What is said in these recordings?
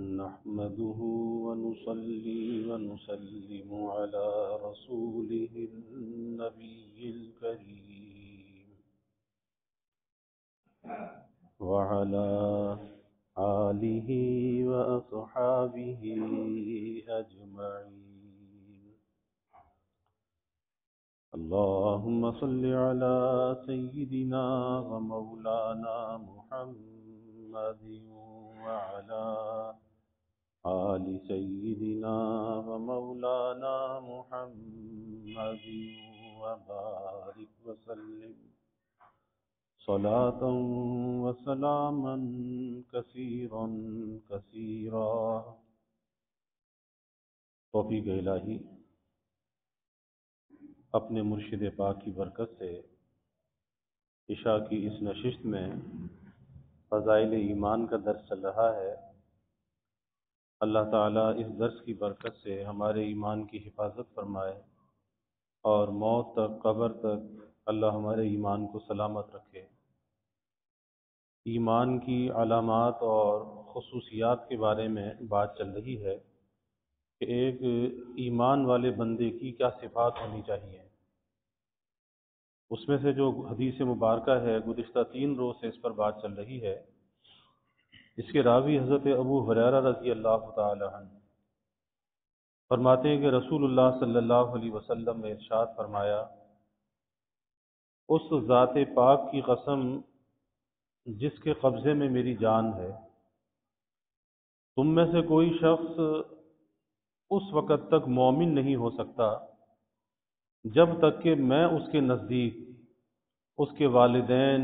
نحمده ونصلي ونسلم على رسوله النبي الكريم وعلى آله وأصحابه أجمعين. اللهم صل على سيدنا ومولانا محمد وعلى آل سيدنا ومولانا محمد وبارك وسلم صلاة وسلاما كثيرا كثيرا. توفیق الہی اپنے مرشد پاک کی برکت سے عشاء کی اس نشست میں فضائل ایمان کا درس چل رہا ہے. اللہ تعالیٰ اس درس کی برکت سے ہمارے ایمان کی حفاظت فرمائے اور موت تک قبر تک اللہ ہمارے ایمان کو سلامت رکھے. ایمان کی علامات اور خصوصیات کے بارے میں بات چل رہی ہے کہ ایک ایمان والے بندے کی کیا صفات ہونی چاہیے. اس میں سے جو حدیث مبارکہ ہے گزشتہ 3 روز سے اس پر بات چل رہی ہے. اس کے راوی حضرت ابو ہریرہ رضی اللہ تعالی عنہ فرماتے ہیں کہ رسول اللہ صلی اللہ علیہ وسلم نے ارشاد فرمایا، اس ذات پاک کی قسم جس کے قبضے میں میری جان ہے، تم میں سے کوئی شخص اس وقت تک مومن نہیں ہو سکتا جب تک کہ میں اس کے نزدیک اس کے والدین،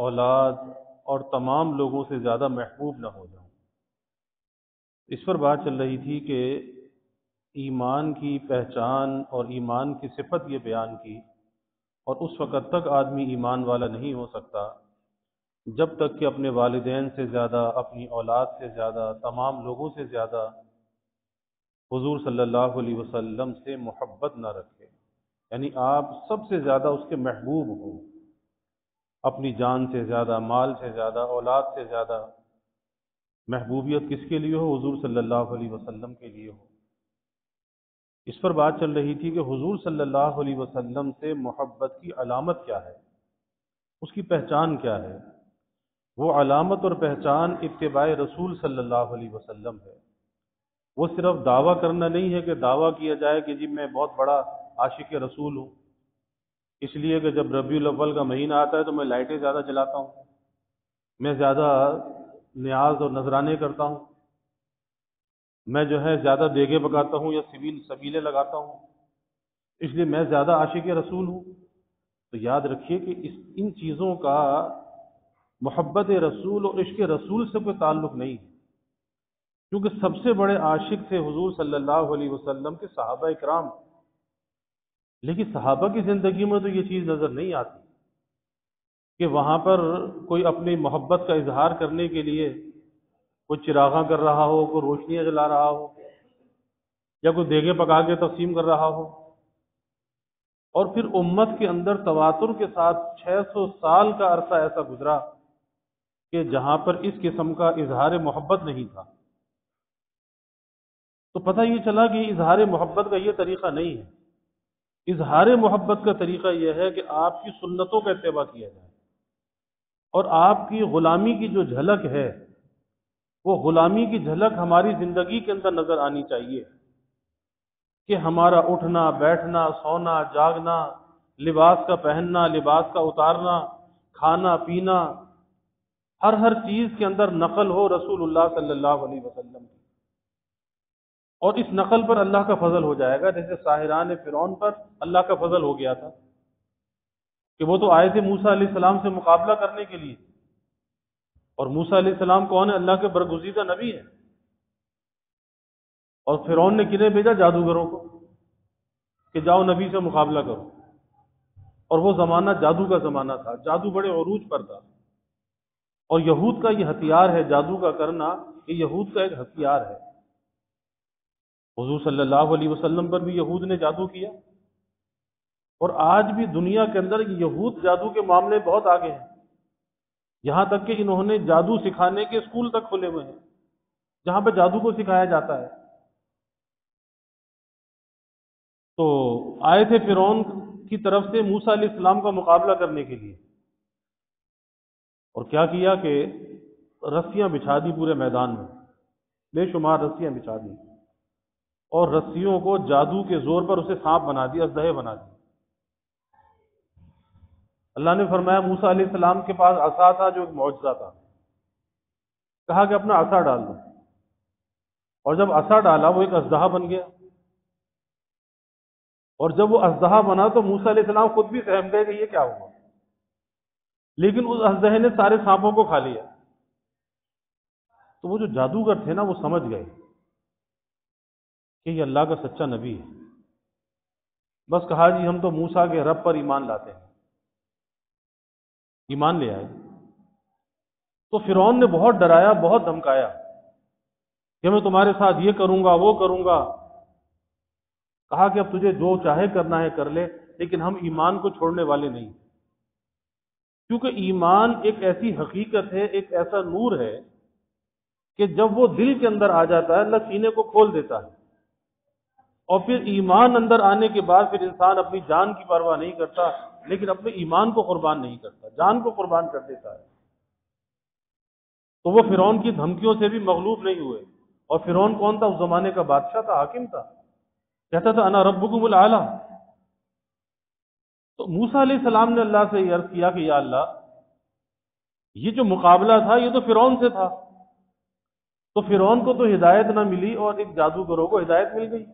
اولاد اور تمام لوگوں سے زیادہ محبوب نہ ہو جاؤں. اس پر بات چل رہی تھی کہ ایمان کی پہچان اور ایمان کی صفت یہ بیان کی، اور اس وقت تک آدمی ایمان والا نہیں ہو سکتا جب تک کہ اپنے والدین سے زیادہ، اپنی اولاد سے زیادہ، تمام لوگوں سے زیادہ حضور صلی اللہ علیہ وسلم سے محبت نہ رکھے. یعنی آپ سب سے زیادہ اس کے محبوب ہوں، اپنی جان سے زیادہ، مال سے زیادہ، اولاد سے زیادہ. محبوبیت کس کے لیے ہو؟ حضور صلی اللہ علیہ وسلم کے لیے ہو. اس پر بات چل رہی تھی کہ حضور صلی اللہ علیہ وسلم سے محبت کی علامت کیا ہے، اس کی پہچان کیا ہے. وہ علامت اور پہچان اتباع رسول صلی اللہ علیہ وسلم ہے. وہ صرف دعویٰ کرنا نہیں ہے کہ دعویٰ کیا جائے کہ جی میں بہت بڑا عاشق رسول ہوں، اس لیے کہ جب ربیع الاول کا مہینہ آتا ہے تو میں لائٹیں زیادہ جلاتا ہوں، میں زیادہ نیاز اور نذرانے کرتا ہوں، میں جو ہے زیادہ دیگیں پکاتا ہوں یا سبیلے لگاتا ہوں، اس لیے میں زیادہ عاشق رسول ہوں. تو یاد رکھیے کہ ان چیزوں کا محبت رسول اور عشق رسول سے کوئی تعلق نہیں ہے، کیونکہ سب سے بڑے عاشق تھے حضور صلی اللہ علیہ وسلم کے صحابہ اکرام. لیکن صحابہ کی زندگی میں تو یہ چیز نظر نہیں آتی کہ وہاں پر کوئی اپنی محبت کا اظہار کرنے کے لیے کوئی چراغاں کر رہا ہو، کوئی روشنیاں جلا رہا ہو، یا کوئی دیگیں پکا کے تقسیم کر رہا ہو. اور پھر امت کے اندر تواتر کے ساتھ 600 سال کا عرصہ ایسا گزرا کہ جہاں پر اس قسم کا اظہار محبت نہیں تھا. تو پتہ یہ چلا کہ اظہار محبت کا یہ طریقہ نہیں ہے. اظہار محبت کا طریقہ یہ ہے کہ آپ کی سنتوں کا اتباع کیا جائے، اور آپ کی غلامی کی جو جھلک ہے وہ غلامی کی جھلک ہماری زندگی کے اندر نظر آنی چاہیے کہ ہمارا اٹھنا، بیٹھنا، سونا، جاگنا، لباس کا پہننا، لباس کا اتارنا، کھانا پینا، ہر چیز کے اندر نقل ہو رسول اللہ صلی اللہ علیہ وسلم کی. اور اس نقل پر اللہ کا فضل ہو جائے گا، جیسے ساحران فرعون پر اللہ کا فضل ہو گیا تھا کہ وہ تو آئے تھے موسیٰ علیہ السلام سے مقابلہ کرنے کے لیے. اور موسیٰ علیہ السلام کون ہے؟ اللہ کے برگزیدہ نبی ہیں. اور فرعون نے کنہیں بھیجا؟ جادوگروں کو کہ جاؤ نبی سے مقابلہ کرو. اور وہ زمانہ جادو کا زمانہ تھا، جادو بڑے عروج پر تھا. اور یہود کا یہ ہتھیار ہے، جادو کا کرنا، یہ یہود کا ایک ہتھیار ہے. حضور صلی اللہ علیہ وسلم پر بھی یہود نے جادو کیا، اور آج بھی دنیا کے اندر یہود جادو کے معاملے بہت آگے ہیں. یہاں تک کہ انہوں نے جادو سکھانے کے اسکول تک کھلے ہوئے ہیں. جہاں پہ جادو کو سکھایا جاتا ہے۔ تو آئے تھے فرعون کی طرف سے موسیٰ علیہ السلام کا مقابلہ کرنے کے لیے، اور کیا کیا کہ رسیاں بچھا دی پورے میدان میں، بے شمار رسیاں بچھا دی، اور رسیوں کو جادو کے زور پر اسے سانپ بنا دیا، اژدہے بنا دیا۔ اللہ نے فرمایا موسیٰ علیہ السلام کے پاس عصا تھا جو ایک معجزہ تھا، کہا کہ اپنا عصا ڈال دو، اور جب عصا ڈالا وہ ایک اژدہا بن گیا، اور جب وہ اژدہا بنا تو موسیٰ علیہ السلام خود بھی سہم گئے کہ یہ کیا ہوا، لیکن اس اژدہے نے سارے سانپوں کو کھا لیا۔ تو وہ جو جادوگر تھے نا وہ سمجھ گئے کہ یہ اللہ کا سچا نبی ہے، بس کہا جی ہم تو موسیٰ کے رب پر ایمان لاتے ہیں، ایمان لے آئے۔ تو فرعون نے بہت ڈرایا، بہت دھمکایا کہ میں تمہارے ساتھ یہ کروں گا وہ کروں گا۔ کہا کہ اب تجھے جو چاہے کرنا ہے کر لے، لیکن ہم ایمان کو چھوڑنے والے نہیں، کیونکہ ایمان ایک ایسی حقیقت ہے، ایک ایسا نور ہے کہ جب وہ دل کے اندر آ جاتا ہے اللہ سینے کو کھول دیتا ہے، اور پھر ایمان اندر آنے کے بعد پھر انسان اپنی جان کی پرواہ نہیں کرتا، لیکن اپنے ایمان کو قربان نہیں کرتا، جان کو قربان کر دیتا ہے۔ تو وہ فرعون کی دھمکیوں سے بھی مغلوب نہیں ہوئے، اور فرعون کون تھا؟ اس زمانے کا بادشاہ تھا، حاکم تھا، کہتا تھا انا ربکم الاعلی۔ تو موسیٰ علیہ السلام نے اللہ سے یہ عرض کیا کہ یا اللہ، یہ جو مقابلہ تھا یہ تو فرعون سے تھا، تو فرعون کو تو ہدایت نہ ملی اور ایک جادوگروں کو ہدایت مل گئی۔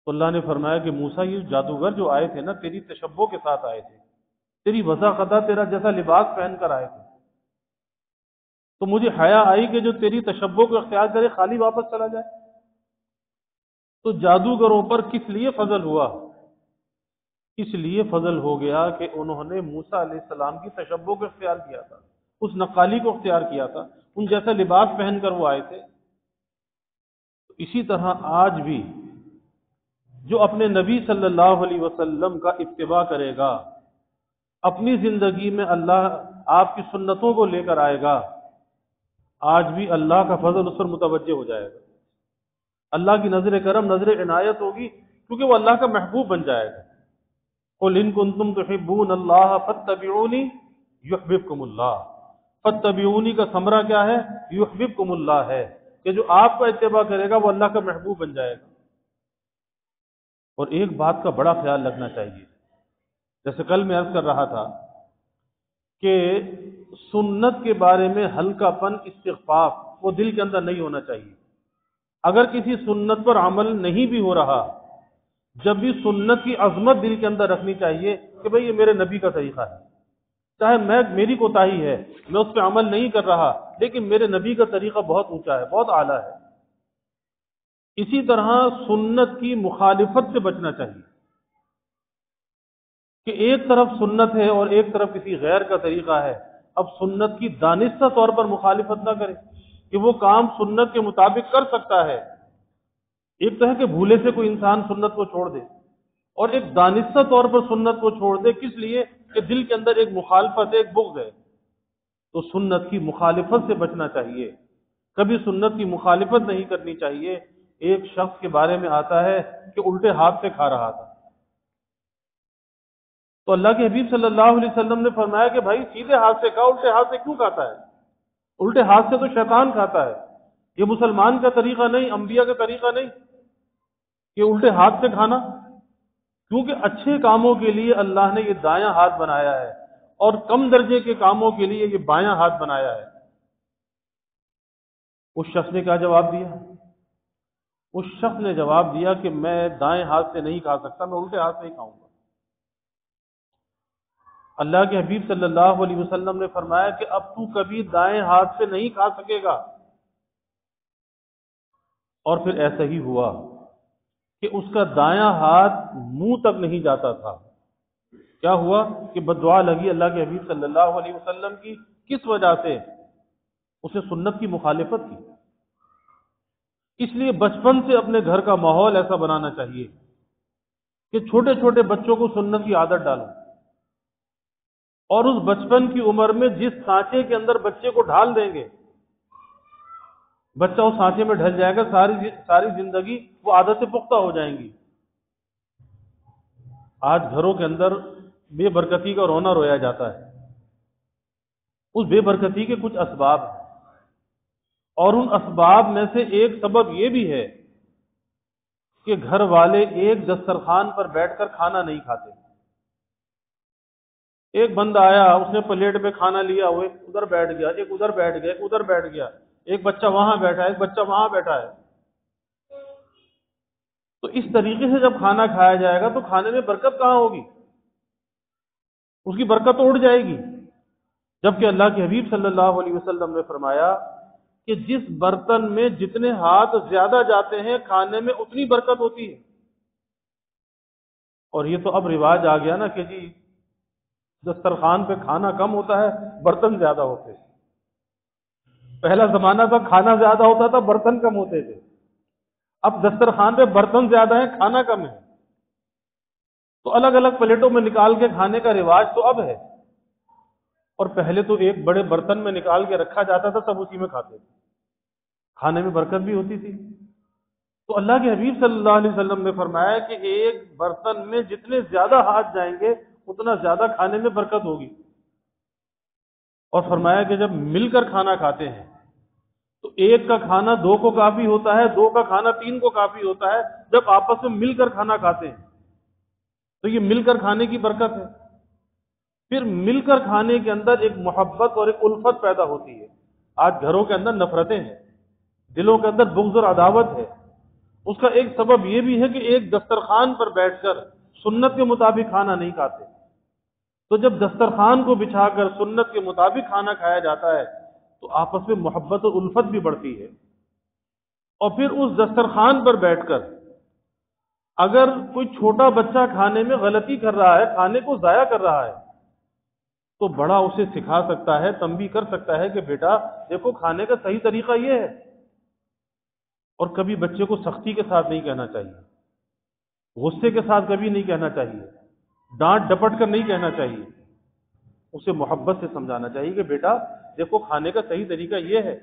تو اللہ نے فرمایا کہ موسیٰ یہ جادوگر جو آئے تھے نا تیری تشبہ کے ساتھ آئے تھے، تیری وضاحت تیرا جیسا لباس پہن کر آئے تھے، تو مجھے حیا آئی کہ جو تیری تشبہ کو اختیار کرے خالی واپس چلا جائے۔ تو جادوگروں پر کس لیے فضل ہوا؟ اس لیے فضل ہو گیا کہ انہوں نے موسیٰ علیہ السلام کی تشبہ کو اختیار کیا تھا، اس نقالی کو اختیار کیا تھا، ان جیسا لباس پہن کر وہ آئے تھے۔ اسی طرح آج بھی جو اپنے نبی صلی اللہ علیہ وسلم کا اتباع کرے گا، اپنی زندگی میں اللہ آپ کی سنتوں کو لے کر آئے گا، آج بھی اللہ کا فضل اس پر متوجہ ہو جائے گا، اللہ کی نظر کرم، نظر عنایت ہوگی، کیونکہ وہ اللہ کا محبوب بن جائے گا۔ قُلْ إِن كُنتُمْ تُحِبُّونَ اللَّهَ فَاتَّبِعُونِي يُحْبِبْكُمُ اللَّهُ۔ فَاتَّبِعُونِی کا ثمرہ کیا ہے؟ يُحْبِبْكُمُ اللَّهُ ہے کہ جو آپ کا اتباع کرے گا وہ اللہ کا محبوب بن جائے گا۔ اور ایک بات کا بڑا خیال رکھنا چاہیے، جیسے کل میں عرض کر رہا تھا کہ سنت کے بارے میں ہلکا پن، استخفاف وہ دل کے اندر نہیں ہونا چاہیے۔ اگر کسی سنت پر عمل نہیں بھی ہو رہا، جب بھی سنت کی عظمت دل کے اندر رکھنی چاہیے کہ بھئی یہ میرے نبی کا طریقہ ہے، چاہے میری کوتاہی ہے، میں اس پہ عمل نہیں کر رہا، لیکن میرے نبی کا طریقہ بہت اونچا ہے، بہت اعلیٰ ہے۔ اسی طرح سنت کی مخالفت سے بچنا چاہیے کہ ایک طرف سنت ہے اور ایک طرف کسی غیر کا طریقہ ہے، اب سنت کی دانستہ طور پر مخالفت نہ کرے کہ وہ کام سنت کے مطابق کر سکتا ہے۔ ایک تو ہے کہ بھولے سے کوئی انسان سنت کو چھوڑ دے، اور ایک دانستہ طور پر سنت کو چھوڑ دے، کس لیے؟ کہ دل کے اندر ایک مخالفت ہے، ایک بغض ہے۔ تو سنت کی مخالفت سے بچنا چاہیے، کبھی سنت کی مخالفت نہیں کرنی چاہیے۔ ایک شخص کے بارے میں آتا ہے کہ الٹے ہاتھ سے کھا رہا تھا، تو اللہ کے حبیب صلی اللہ علیہ وسلم نے فرمایا کہ بھائی سیدھے ہاتھ سے کھا، الٹے ہاتھ سے کیوں کھاتا ہے؟ الٹے ہاتھ سے تو شیطان کھاتا ہے، یہ مسلمان کا طریقہ نہیں، انبیاء کا طریقہ نہیں کہ الٹے ہاتھ سے کھانا، کیونکہ اچھے کاموں کے لیے اللہ نے یہ دایاں ہاتھ بنایا ہے، اور کم درجے کے کاموں کے لیے یہ بایاں ہاتھ بنایا ہے۔ اس شخص نے کیا جواب دیا؟ اس شخص نے جواب دیا کہ میں دائیں ہاتھ سے نہیں کھا سکتا، میں الٹے ہاتھ سے ہی کھاؤں گا۔ اللہ کے حبیب صلی اللہ علیہ وسلم نے فرمایا کہ اب تو کبھی دائیں ہاتھ سے نہیں کھا سکے گا۔ اور پھر ایسا ہی ہوا کہ اس کا دایاں ہاتھ منہ تک نہیں جاتا تھا۔ کیا ہوا کہ بددعا لگی اللہ کے حبیب صلی اللہ علیہ وسلم کی، کس وجہ سے؟ اسے سنت کی مخالفت کی۔ اس لیے بچپن سے اپنے گھر کا ماحول ایسا بنانا چاہیے کہ چھوٹے چھوٹے بچوں کو سنت کی عادت ڈالو، اور اس بچپن کی عمر میں جس سانچے کے اندر بچے کو ڈھال دیں گے بچہ اس سانچے میں ڈھل جائے گا، ساری زندگی وہ عادتیں پختہ ہو جائیں گی۔ آج گھروں کے اندر بے برکتی کا رونا رویا جاتا ہے۔ اس بے برکتی کے کچھ اسباب ہیں، اور ان اسباب میں سے ایک سبب یہ بھی ہے کہ گھر والے ایک دسترخوان پر بیٹھ کر کھانا نہیں کھاتے۔ ایک بندہ آیا، اس نے پلیٹ میں کھانا لیا، وہ ایک ادھر بیٹھ گیا، ایک ادھر بیٹھ گیا، ایک ادھر بیٹھ گیا، ایک بچہ وہاں بیٹھا ہے، ایک بچہ وہاں بیٹھا ہے۔ تو اس طریقے سے جب کھانا کھایا جائے گا تو کھانے میں برکت کہاں ہوگی؟ اس کی برکت اڑ جائے گی۔ جبکہ اللہ کے حبیب صلی اللہ علیہ وسلم نے فرمایا کہ جس برتن میں جتنے ہاتھ زیادہ جاتے ہیں کھانے میں اتنی برکت ہوتی ہے۔ اور یہ تو اب رواج آ گیا نا کہ جی دسترخوان پہ کھانا کم ہوتا ہے، برتن زیادہ ہوتے ہیں۔ پہلا زمانہ تھا کھانا زیادہ ہوتا تھا، برتن کم ہوتے تھے۔ اب دسترخوان پہ برتن زیادہ ہیں، کھانا کم ہے، تو الگ الگ پلیٹوں میں نکال کے کھانے کا رواج تو اب ہے، اور پہلے تو ایک بڑے برتن میں نکال کے رکھا جاتا تھا، سب اسی میں کھاتے تھے، کھانے میں برکت بھی ہوتی تھی۔ تو اللہ کے حبیب صلی اللہ علیہ وسلم نے فرمایا کہ ایک برتن میں جتنے زیادہ ہاتھ جائیں گے اتنا زیادہ کھانے میں برکت ہوگی۔ اور فرمایا کہ جب مل کر کھانا کھاتے ہیں تو ایک کا کھانا دو کو کافی ہوتا ہے، دو کا کھانا تین کو کافی ہوتا ہے۔ جب آپس میں مل کر کھانا کھاتے ہیں تو یہ مل کر کھانے کی برکت ہے۔ پھر مل کر کھانے کے اندر ایک محبت اور ایک الفت پیدا ہوتی ہے۔ آج گھروں کے اندر نفرتیں ہیں، دلوں کے اندر بغض اور عداوت ہے۔ اس کا ایک سبب یہ بھی ہے کہ ایک دسترخوان پر بیٹھ کر سنت کے مطابق کھانا نہیں کھاتے۔ تو جب دسترخوان کو بچھا کر سنت کے مطابق کھانا کھایا جاتا ہے تو آپس میں محبت اور الفت بھی بڑھتی ہے۔ اور پھر اس دسترخوان پر بیٹھ کر اگر کوئی چھوٹا بچہ کھانے میں غلطی کر رہا ہے، کھانے کو ضائع کر رہا ہے، تو بڑا اسے سکھا سکتا ہے، تنبیہ کر سکتا ہے کہ بیٹا دیکھو کھانے کا صحیح طریقہ یہ ہے۔ اور کبھی بچے کو سختی کے ساتھ نہیں کہنا چاہیے، غصے کے ساتھ کبھی نہیں کہنا چاہیے، ڈانٹ ڈپٹ کر نہیں کہنا چاہیے، اسے محبت سے سمجھانا چاہیے کہ بیٹا دیکھو کھانے کا صحیح طریقہ یہ ہے۔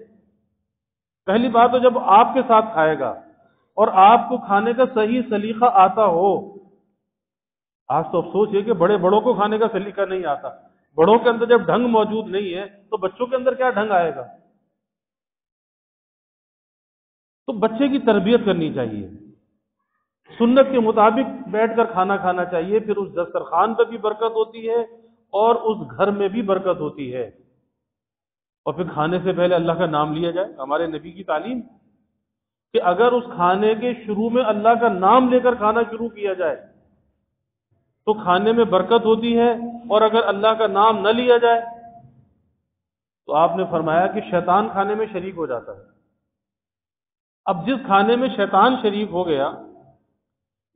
پہلی بات تو جب آپ کے ساتھ کھائے گا اور آپ کو کھانے کا صحیح سلیقہ آتا ہو، آج تو افسوس یہ کہ بڑوں کو کھانے کا سلیقہ نہیں آتا۔ بڑوں کے اندر جب ڈھنگ موجود نہیں ہے تو بچوں کے اندر کیا ڈھنگ آئے گا؟ تو بچے کی تربیت کرنی چاہیے، سنت کے مطابق بیٹھ کر کھانا کھانا چاہیے۔ پھر اس دسترخوان پہ بھی برکت ہوتی ہے اور اس گھر میں بھی برکت ہوتی ہے۔ اور پھر کھانے سے پہلے اللہ کا نام لیا جائے، ہمارے نبی کی تعلیم کہ اگر اس کھانے کے شروع میں اللہ کا نام لے کر کھانا شروع کیا جائے تو کھانے میں برکت ہوتی ہے، اور اگر اللہ کا نام نہ لیا جائے تو آپ نے فرمایا کہ شیطان کھانے میں شریک ہو جاتا ہے۔ اب جس کھانے میں شیطان شریک ہو گیا،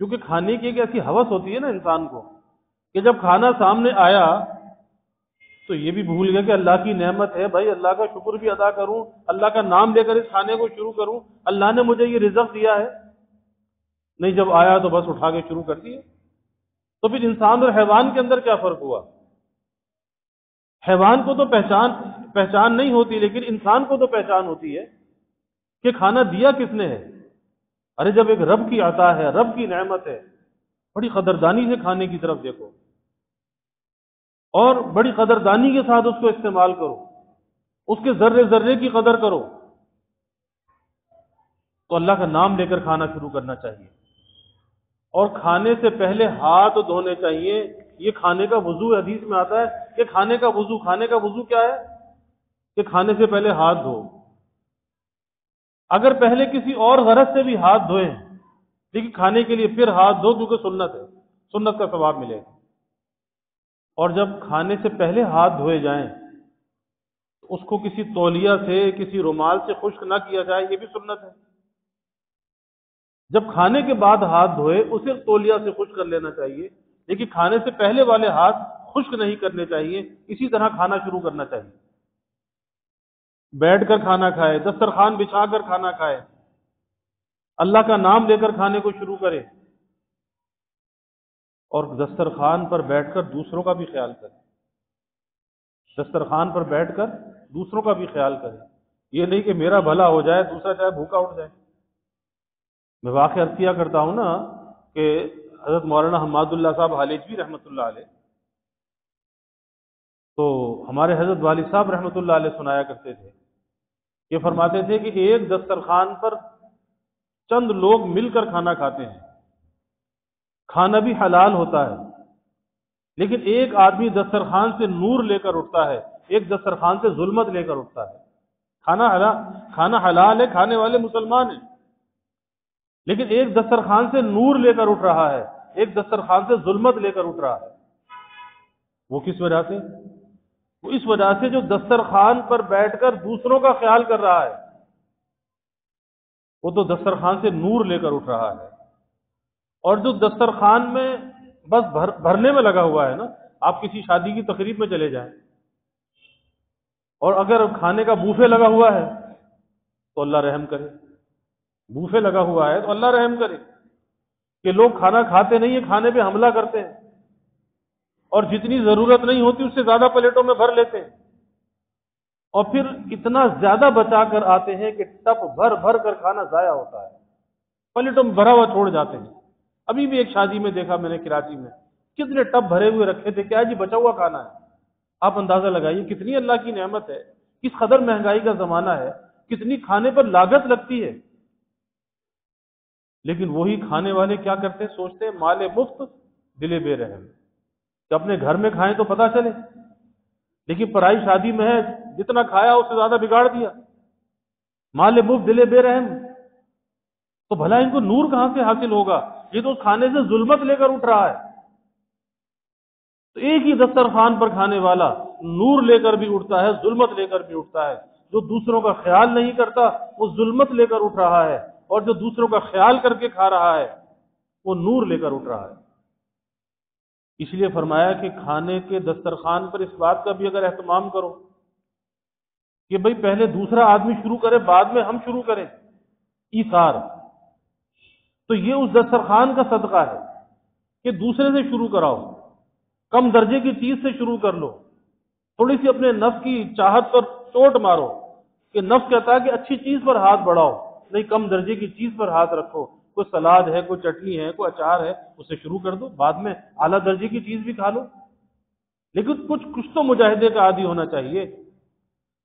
کیونکہ کھانے کی ایک ایسی ہوس ہوتی ہے نا انسان کو کہ جب کھانا سامنے آیا تو یہ بھی بھول گیا کہ اللہ کی نعمت ہے، بھائی اللہ کا شکر بھی ادا کروں، اللہ کا نام لے کر اس کھانے کو شروع کروں، اللہ نے مجھے یہ رزق دیا ہے۔ نہیں، جب آیا تو بس اٹھا کے شروع کر دیے۔ تو پھر انسان اور حیوان کے اندر کیا فرق ہوا؟ حیوان کو تو پہچان نہیں ہوتی، لیکن انسان کو تو پہچان ہوتی ہے کہ کھانا دیا کس نے ہے۔ ارے جب ایک رب کی عطا ہے، رب کی نعمت ہے، بڑی قدردانی سے کھانے کی طرف دیکھو اور بڑی قدردانی کے ساتھ اس کو استعمال کرو، اس کے ذرے ذرے کی قدر کرو۔ تو اللہ کا نام لے کر کھانا شروع کرنا چاہیے، اور کھانے سے پہلے ہاتھ دھونے چاہیے۔ یہ کھانے کا وضو حدیث میں آتا ہے کہ کھانے کا وضو کیا ہے؟ کہ کھانے سے پہلے ہاتھ دھو۔ اگر پہلے کسی اور غرض سے بھی ہاتھ دھوئیں لیکن کھانے کے لیے پھر ہاتھ دھو، کیونکہ سنت ہے، سنت کا ثواب ملے گا۔ اور جب کھانے سے پہلے ہاتھ دھوئے جائیں تو اس کو کسی تولیہ سے، کسی رومال سے خشک نہ کیا جائے، یہ بھی سنت ہے۔ جب کھانے کے بعد ہاتھ دھوئے اسے تولیہ سے خشک کر لینا چاہیے، لیکن کھانے سے پہلے والے ہاتھ خشک نہیں کرنے چاہیے۔ اسی طرح کھانا شروع کرنا چاہیے، بیٹھ کر کھانا کھائے، دسترخوان بچھا کر کھانا کھائے، اللہ کا نام لے کر کھانے کو شروع کرے، اور دسترخوان پر بیٹھ کر دوسروں کا بھی خیال کرے، دسترخوان پر بیٹھ کر دوسروں کا بھی خیال کرے۔ یہ نہیں کہ میرا بھلا ہو جائے دوسرا چاہے بھوکا اٹھ جائے۔ میں واقعہ عرض کیا کرتا ہوں نا کہ حضرت مولانا حماد اللہ صاحب حالیجوی رحمۃ اللہ علیہ، تو ہمارے حضرت والد صاحب رحمۃ اللہ علیہ سنایا کرتے تھے، یہ فرماتے تھے کہ ایک دسترخوان پر چند لوگ مل کر کھانا کھاتے ہیں، کھانا بھی حلال ہوتا ہے، لیکن ایک آدمی دسترخوان سے نور لے کر اٹھتا ہے، ایک دسترخوان سے ظلمت لے کر اٹھتا ہے۔ کھانا حلال ہے، کھانے والے مسلمان ہیں، لیکن ایک دسترخوان سے نور لے کر اٹھ رہا ہے، ایک دسترخوان سے ظلمت لے کر اٹھ رہا ہے۔ وہ کس وجہ سے؟ وہ اس وجہ سے جو دسترخوان پر بیٹھ کر دوسروں کا خیال کر رہا ہے، وہ تو دسترخوان سے نور لے کر اٹھ رہا ہے، اور جو دسترخوان میں بس بھرنے میں لگا ہوا ہے نا، آپ کسی شادی کی تقریب میں چلے جائیں اور اگر کھانے کا بوفے لگا ہوا ہے تو اللہ رحم کرے، بوفے لگا ہوا ہے تو اللہ رحم کرے کہ لوگ کھانا کھاتے نہیں ہیں، کھانے پہ حملہ کرتے ہیں، اور جتنی ضرورت نہیں ہوتی اس سے زیادہ پلیٹوں میں بھر لیتے ہیں، اور پھر اتنا زیادہ بچا کر آتے ہیں کہ ٹپ بھر بھر کر کھانا ضائع ہوتا ہے، پلیٹوں میں بھرا ہوا چھوڑ جاتے ہیں۔ ابھی بھی ایک شادی میں دیکھا میں نے کراچی میں، کتنے ٹب بھرے ہوئے رکھے تھے، کیا جی بچا ہوا کھانا ہے۔ آپ اندازہ لگائیے کتنی اللہ کی نعمت ہے، کس قدر مہنگائی کا زمانہ ہے، کتنی کھانے پر لاگت لگتی ہے، لیکن وہی کھانے والے کیا کرتے ہیں، سوچتے ہیں مال مفت دل بے رحم، کہ اپنے گھر میں کھائیں تو پتہ چلے، لیکن پرائی شادی میں ہے جتنا کھایا اس سے زیادہ بگاڑ دیا، مال مفت دل بے رحم۔ تو بھلا ان کو نور کہاں سے حاصل ہوگا؟ یہ تو اس کھانے سے ظلمت لے کر اٹھ رہا ہے۔ تو ایک ہی دسترخوان پر کھانے والا نور لے کر بھی اٹھتا ہے، ظلمت لے کر بھی اٹھتا ہے۔ جو دوسروں کا خیال نہیں کرتا وہ ظلمت لے کر اٹھ رہا ہے، اور جو دوسروں کا خیال کر کے کھا رہا ہے وہ نور لے کر اٹھ رہا ہے۔ اس لیے فرمایا کہ کھانے کے دسترخوان پر اس بات کا بھی اگر اہتمام کرو کہ بھئی پہلے دوسرا آدمی شروع کرے بعد میں ہم شروع کریں، ایثار، تو یہ اس دسترخوان کا صدقہ ہے کہ دوسرے سے شروع کراؤ، کم درجے کی چیز سے شروع کر لو، تھوڑی سی اپنے نفس کی چاہت پر چوٹ مارو کہ نفس کہتا ہے کہ اچھی چیز پر ہاتھ بڑھاؤ، نہیں کم درجے کی چیز پر ہاتھ رکھو، کوئی سلاد ہے، کوئی چٹنی ہے، کوئی اچار ہے، اسے شروع کر دو، بعد میں اعلیٰ درجے کی چیز بھی کھا لو، لیکن کچھ تو مجاہدے کا عادی ہونا چاہیے۔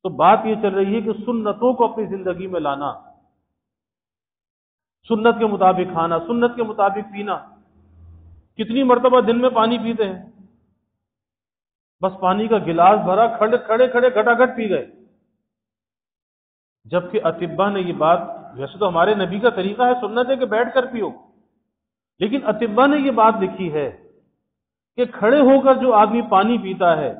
تو بات یہ چل رہی ہے کہ سنتوں کو اپنی زندگی میں لانا، سنت کے مطابق کھانا، سنت کے مطابق پینا۔ کتنی مرتبہ دن میں پانی پیتے ہیں؟ بس پانی کا گلاس بھرا، کھڑے کھڑے گھٹاگھٹ پی گئے، جبکہ اطباء نے یہ بات، ویسے تو ہمارے نبی کا طریقہ ہے سنت ہے کہ بیٹھ کر پیو، لیکن اطباء نے یہ بات لکھی ہے کہ کھڑے ہو کر جو آدمی پانی پیتا ہے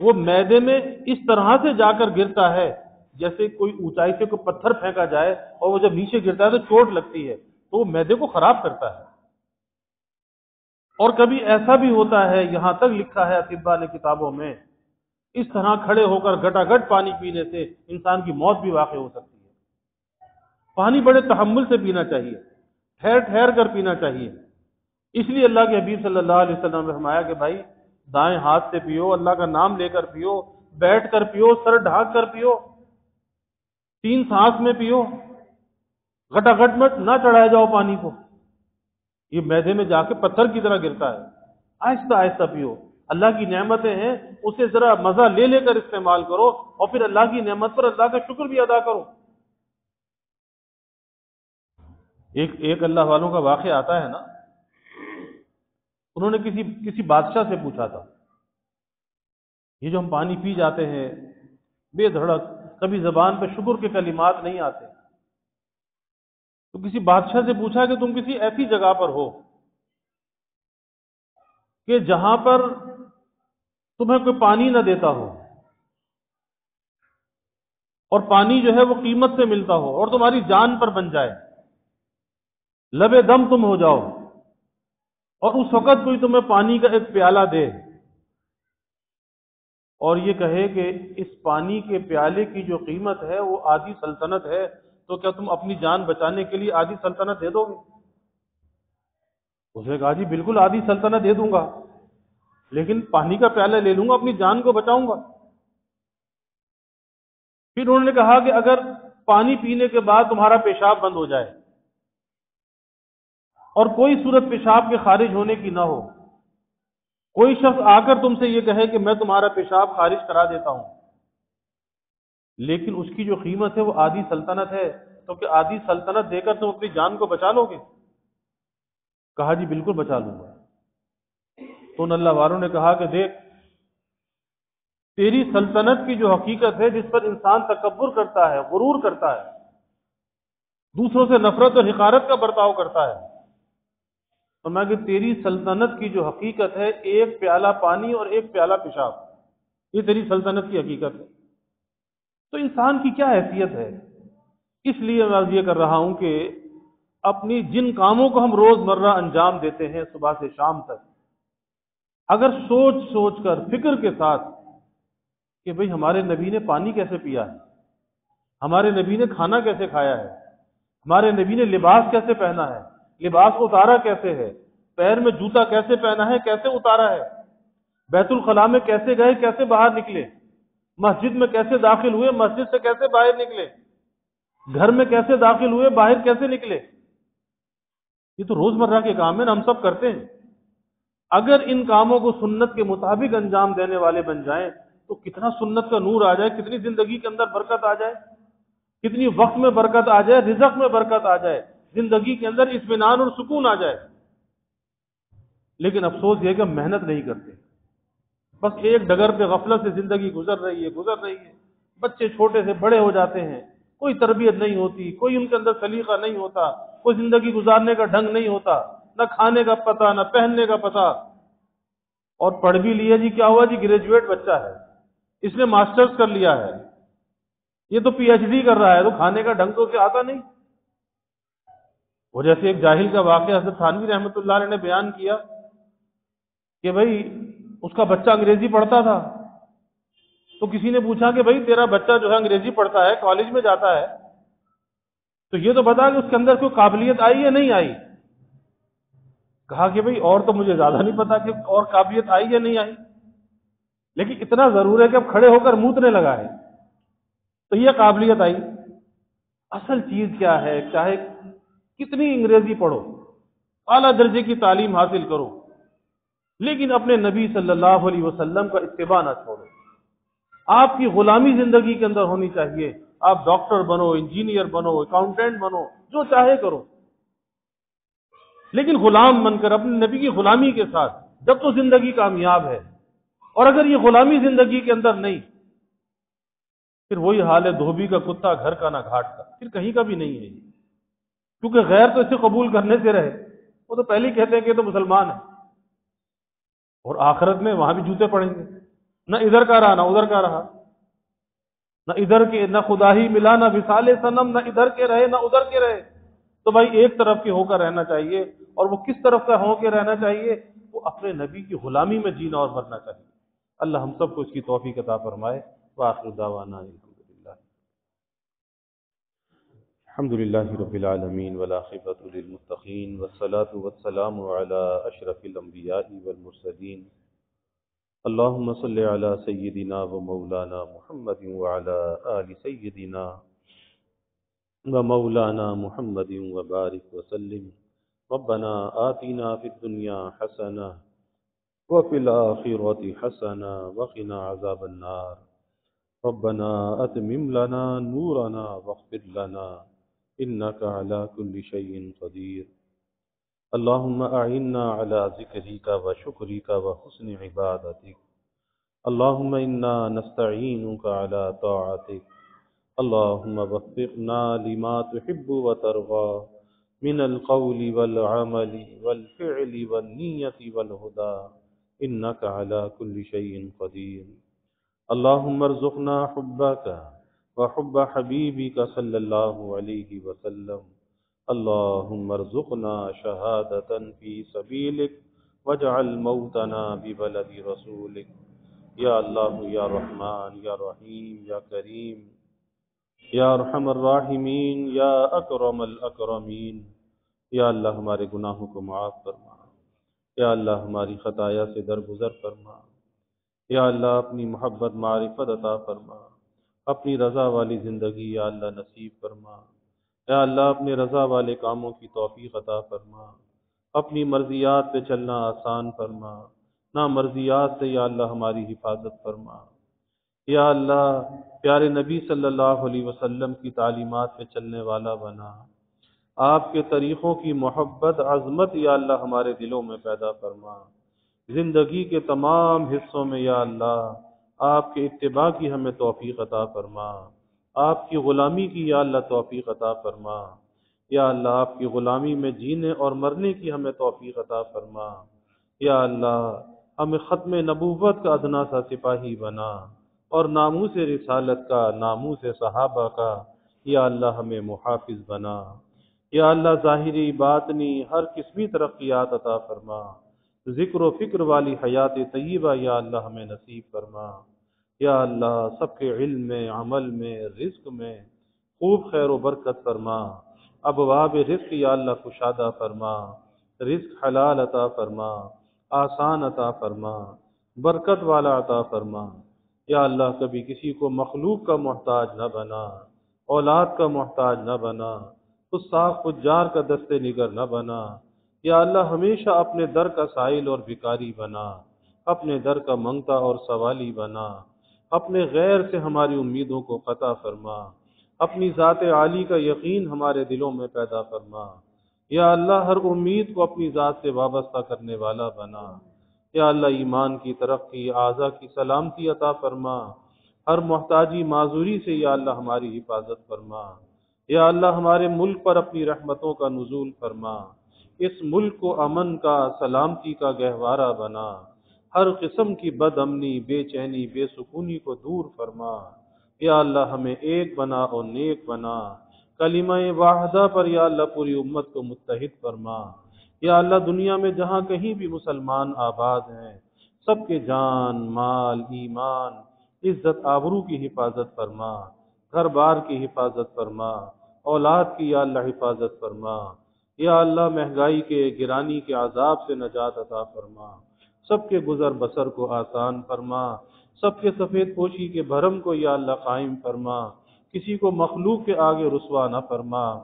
وہ معدے میں اس طرح سے جا کر گرتا ہے جیسے کوئی اونچائی سے کوئی پتھر پھینکا جائے اور وہ جب نیچے گرتا ہے تو چوٹ لگتی ہے، تو وہ معدے کو خراب کرتا ہے۔ اور کبھی ایسا بھی ہوتا ہے، یہاں تک لکھا ہے اطباء نے کتابوں میں، اس طرح کھڑے ہو کر گھٹاگھٹ پانی پینے سے انسان کی موت بھی واقع ہو سکتی ہے۔ پانی بڑے تحمل سے پینا چاہیے، ٹھہر ٹھہر کر پینا چاہیے۔ اس لیے اللہ کے حبیب صلی اللہ علیہ وسلم نے فرمایا کہ بھائی دائیں ہاتھ سے پیو، اللہ کا نام لے کر پیو، بیٹھ کر پیو، سر ڈھانک کر پیو، 3 سانس میں پیو، گھٹاگھٹ مت نہ چڑھائے جاؤ پانی کو، یہ معدے میں جا کے پتھر کی طرح گرتا ہے۔ آہستہ آہستہ پیو، اللہ کی نعمتیں ہیں اسے ذرا مزہ لے لے کر استعمال کرو، اور پھر اللہ کی نعمت پر اللہ کا شکر بھی ادا کرو۔ ایک اللہ والوں کا واقعہ آتا ہے نا، انہوں نے کسی بادشاہ سے پوچھا تھا، یہ جو ہم پانی پی جاتے ہیں بے دھڑک، کبھی زبان پہ شکر کے کلمات نہیں آتے، تو کسی بادشاہ سے پوچھا کہ تم کسی ایسی جگہ پر ہو کہ جہاں پر تمہیں کوئی پانی نہ دیتا ہو، اور پانی جو ہے وہ قیمت سے ملتا ہو اور تمہاری جان پر بن جائے، لبے دم تم ہو جاؤ، اور اس وقت کوئی تمہیں پانی کا ایک پیالہ دے اور یہ کہے کہ اس پانی کے پیالے کی جو قیمت ہے وہ آدھی سلطنت ہے، تو کیا تم اپنی جان بچانے کے لیے آدھی سلطنت دے دو گے؟ اس نے کہا جی بالکل آدھی سلطنت دے دوں گا، لیکن پانی کا پیالہ لے لوں گا، اپنی جان کو بچاؤں گا۔ پھر انہوں نے کہا کہ اگر پانی پینے کے بعد تمہارا پیشاب بند ہو جائے اور کوئی صورت پیشاب کے خارج ہونے کی نہ ہو، کوئی شخص آ کر تم سے یہ کہے کہ میں تمہارا پیشاب خارج کرا دیتا ہوں، لیکن اس کی جو قیمت ہے وہ آدھی سلطنت ہے، تو کہ آدھی سلطنت دے کر تم اپنی جان کو بچا لو گے؟ کہا جی بالکل بچا لوں گا۔ تو ان اللہ والوں نے کہا کہ دیکھ، تیری سلطنت کی جو حقیقت ہے، جس پر انسان تکبر کرتا ہے، غرور کرتا ہے، دوسروں سے نفرت اور حقارت کا برتاؤ کرتا ہے، تو میں کہ تیری سلطنت کی جو حقیقت ہے، ایک پیالہ پانی اور ایک پیالہ پیشاب، یہ تیری سلطنت کی حقیقت ہے۔ تو انسان کی کیا حیثیت ہے؟ اس لیے میں یہ کر رہا ہوں کہ اپنی جن کاموں کو ہم روز مرہ انجام دیتے ہیں صبح سے شام تک، اگر سوچ سوچ کر فکر کے ساتھ کہ بھئی ہمارے نبی نے پانی کیسے پیا ہے، ہمارے نبی نے کھانا کیسے کھایا ہے، ہمارے نبی نے لباس کیسے پہنا ہے، لباس اتارا کیسے ہے، پیر میں جوتا کیسے پہنا ہے، کیسے اتارا ہے، بیت الخلاء میں کیسے گئے، کیسے باہر نکلے، مسجد میں کیسے داخل ہوئے، مسجد سے کیسے باہر نکلے، گھر میں کیسے داخل ہوئے، باہر کیسے نکلے، یہ تو روزمرہ کے کام ہیں نا، ہم سب کرتے ہیں۔ اگر ان کاموں کو سنت کے مطابق انجام دینے والے بن جائیں تو کتنا سنت کا نور آ جائے، کتنی زندگی کے اندر برکت آ جائے، کتنی وقت میں برکت آ جائے، رزق میں برکت آ جائے، زندگی کے اندر اطمینان اور سکون آ جائے۔ لیکن افسوس یہ کہ ہم محنت نہیں کرتے، بس ایک ڈگر پہ غفلت سے زندگی گزر رہی ہے۔ بچے چھوٹے سے بڑے ہو جاتے ہیں، کوئی تربیت نہیں ہوتی، کوئی ان کے اندر سلیقہ نہیں ہوتا، کوئی زندگی گزارنے کا ڈھنگ نہیں ہوتا، نہ کھانے کا پتہ، نہ پہننے کا پتہ، اور پڑھ بھی لیا جی کیا ہوا جی، گریجویٹ بچہ ہے، اس نے ماسٹرز کر لیا ہے، یہ تو پی ایچ ڈی کر رہا ہے، تو کھانے کا ڈھنگ تو اسے آتا نہیں۔ وہ جیسے ایک جاہل کا واقعہ حضرت تھانوی رحمۃ اللہ علیہ نے بیان کیا کہ بھئی اس کا بچہ انگریزی پڑھتا تھا، تو کسی نے پوچھا کہ بھئی تیرا بچہ جو ہے انگریزی پڑھتا ہے، کالج میں جاتا ہے، تو یہ تو بتا کہ اس کے اندر کوئی قابلیت آئی یا نہیں آئی؟ کہا کہ بھئی اور تو مجھے زیادہ نہیں پتا کہ اور قابلیت آئی یا نہیں آئی، لیکن اتنا ضرور ہے کہ اب کھڑے ہو کر موتنے لگا ہے، تو یہ قابلیت آئی۔ اصل چیز کیا ہے؟ چاہے کتنی انگریزی پڑھو، اعلیٰ درجے کی تعلیم حاصل کرو، لیکن اپنے نبی صلی اللہ علیہ وسلم کا اتباع نہ چھوڑو۔ آپ کی غلامی زندگی کے اندر ہونی چاہیے، آپ ڈاکٹر بنو، انجینئر بنو، اکاؤنٹنٹ بنو، جو چاہے کرو، لیکن غلام بن کر اپنے نبی کی غلامی کے ساتھ، جب تو زندگی کامیاب ہے۔ اور اگر یہ غلامی زندگی کے اندر نہیں، پھر وہی حال ہے دھوبی کا کتا گھر کا نہ گھاٹ کا، پھر کہیں کا بھی نہیں ہے یہ، کیونکہ غیر تو اسے قبول کرنے سے رہے، وہ تو پہلے ہی کہتے ہیں کہ یہ تو مسلمان ہے، اور آخرت میں وہاں بھی جوتے پڑیں گے، نہ ادھر کا رہا نہ ادھر کا رہا، نہ ادھر کے نہ خدا ہی ملا، نہ وصال صنم، نہ ادھر کے رہے نہ ادھر کے رہے۔ تو بھائی ایک طرف کے ہو کر رہنا چاہیے، اور وہ کس طرف کا ہو کے رہنا چاہیے؟ وہ اپنے نبی کی غلامی میں جینا اور مرنا چاہیے۔ اللہ ہم سب کو اس کی توفیق عطا فرمائے۔ وآخر دعوانا الحمد للہ رب العالمین، والعاقبۃ للمتقین، والصلاة والسلام علی اشرف الانبیاء والمرسلین، اللہم صل علی سیدنا و مولانا محمد وعلی آل سیدنا و مولانا محمد وبارک وسلم۔ ربنا آتنا فی الدنیا حسنہ وفی الآخرۃ حسنہ وقنا عذاب النار۔ ربنا اتمم لنا نورنا واغفر لنا انک علی کل شیء قدیر۔ اللہم اعنا علی ذکرک و شکرک و حسن عبادتک۔ اللہم انا نستعینک علی طاعتک۔ اللہم وفقنا لما تحب و ترضى من القول والعمل والفعل والنیت والہدى انک علی کل شیء قدیر۔ اللہم ارزقنا حبک وحب حبیبک صلی اللہ علیہ وسلم۔ اللہم ارزقنا شہادة فی سبیلک واجعل موتنا ببلد رسولک۔ یا اللہ یا رحمان یا رحیم یا کریم یا ارحم الراحمین یا اکرم الاکرمین۔ یا اللہ ہمارے گناہوں کو معاف فرما، یا اللہ ہماری خطایا سے درگزر فرما، یا اللہ اپنی محبت معرفت عطا فرما، اپنی رضا والی زندگی یا اللہ نصیب فرما۔ یا اللہ اپنے رضا والے کاموں کی توفیق عطا فرما، اپنی مرضیات پہ چلنا آسان فرما، نہ مرضیات سے یا اللہ ہماری حفاظت فرما۔ یا اللہ پیارے نبی صلی اللہ علیہ وسلم کی تعلیمات پہ چلنے والا بنا، آپ کے طریقوں کی محبت عظمت یا اللہ ہمارے دلوں میں پیدا فرما۔ زندگی کے تمام حصوں میں یا اللہ آپ کے اتباع کی ہمیں توفیق عطا فرما، آپ کی غلامی کی یا اللہ توفیق عطا فرما۔ یا اللہ آپ کی غلامی میں جینے اور مرنے کی ہمیں توفیق عطا فرما۔ یا اللہ ہمیں ختم نبوت کا ادنا سا سپاہی بنا، اور ناموس رسالت کا، ناموس صحابہ کا یا اللہ ہمیں محافظ بنا۔ یا اللہ ظاہری باطنی ہر قسمی ترقیات عطا فرما، ذکر و فکر والی حیات طیبہ یا اللہ ہمیں نصیب فرما۔ یا اللہ سب کے علم میں، عمل میں، رزق میں خوب خیر و برکت فرما، ابواب رزق یا اللہ کشادہ فرما، رزق حلال عطا فرما، آسان عطا فرما، برکت والا عطا فرما۔ یا اللہ کبھی کسی کو مخلوق کا محتاج نہ بنا، اولاد کا محتاج نہ بنا، فساق فجار کا دست نگر نہ بنا۔ یا اللہ ہمیشہ اپنے در کا سائل اور بھکاری بنا، اپنے در کا منگتا اور سوالی بنا، اپنے غیر سے ہماری امیدوں کو قطع فرما، اپنی ذات عالی کا یقین ہمارے دلوں میں پیدا فرما۔ یا اللہ ہر امید کو اپنی ذات سے وابستہ کرنے والا بنا۔ یا اللہ ایمان کی ترقی، اعضا کی سلامتی عطا فرما، ہر محتاجی معذوری سے یا اللہ ہماری حفاظت فرما۔ یا اللہ ہمارے ملک پر اپنی رحمتوں کا نزول فرما، اس ملک کو امن کا، سلامتی کا گہوارہ بنا، ہر قسم کی بد امنی، بے چینی، بے سکونی کو دور فرما۔ یا اللہ ہمیں ایک بنا اور نیک بنا، کلمہ واحدہ پر یا اللہ پوری امت کو متحد فرما۔ یا اللہ دنیا میں جہاں کہیں بھی مسلمان آباد ہیں، سب کے جان، مال، ایمان، عزت آبرو کی حفاظت فرما، گھر بار کی حفاظت فرما، اولاد کی یا اللہ حفاظت فرما۔ یا اللہ مہنگائی کے، گرانی کے عذاب سے نجات عطا فرما، سب کے گزر بسر کو آسان فرما، سب کے سفید پوشی کے بھرم کو یا اللہ قائم فرما، کسی کو مخلوق کے آگے رسوا نہ فرما،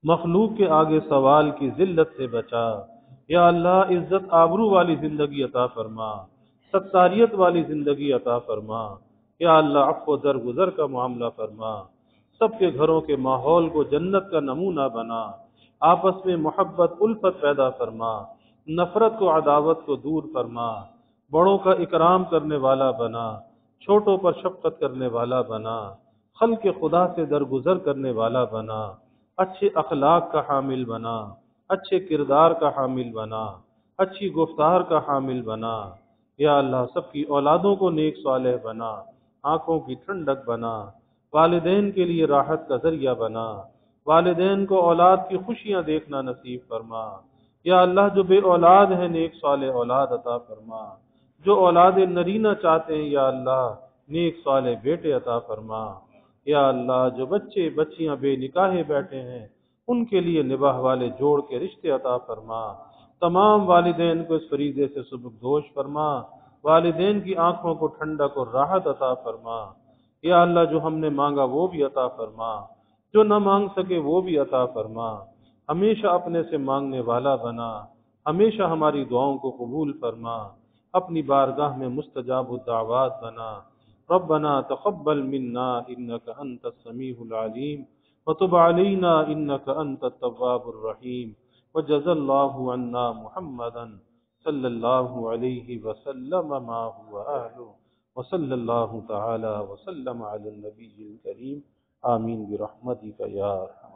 مخلوق کے آگے سوال کی ذلت سے بچا۔ یا اللہ عزت آبرو والی زندگی عطا فرما، ستاریت والی زندگی عطا فرما۔ یا اللہ عفو و درگزر کا معاملہ فرما، سب کے گھروں کے ماحول کو جنت کا نمونہ بنا، آپس میں محبت الفت پیدا فرما، نفرت کو، عداوت کو دور فرما، بڑوں کا اکرام کرنے والا بنا، چھوٹوں پر شفقت کرنے والا بنا، خلق خدا سے درگزر کرنے والا بنا، اچھے اخلاق کا حامل بنا، اچھے کردار کا حامل بنا، اچھی گفتار کا حامل بنا۔ یا اللہ سب کی اولادوں کو نیک صالح بنا، آنکھوں کی ٹھنڈک بنا، والدین کے لیے راحت کا ذریعہ بنا، والدین کو اولاد کی خوشیاں دیکھنا نصیب فرما۔ یا اللہ جو بے اولاد ہیں نیک صالح اولاد عطا فرما، جو اولاد نرینہ چاہتے ہیں یا اللہ نیک صالح بیٹے عطا فرما۔ یا اللہ جو بچے بچیاں بے نکاح بیٹھے ہیں ان کے لیے نباہ والے جوڑ کے رشتے عطا فرما، تمام والدین کو اس فریضے سے سبکدوش فرما، والدین کی آنکھوں کو ٹھنڈک اور راحت عطا فرما۔ یا اللہ جو ہم نے مانگا وہ بھی عطا فرما، جو نہ مانگ سکے وہ بھی عطا فرما، ہمیشہ اپنے سے مانگنے والا بنا، ہمیشہ ہماری دعاؤں کو قبول فرما، اپنی بارگاہ میں مستجاب الدعوات بنا۔ ربنا تقبل منا انك انت السميع العليم وتب علينا انك انت التواب الرحيم وجزى الله عنا محمدا صلى الله عليه وسلم ما هو اهله وصلى الله تعالى وسلم على النبي الكريم آمين برحمتك يا ارحم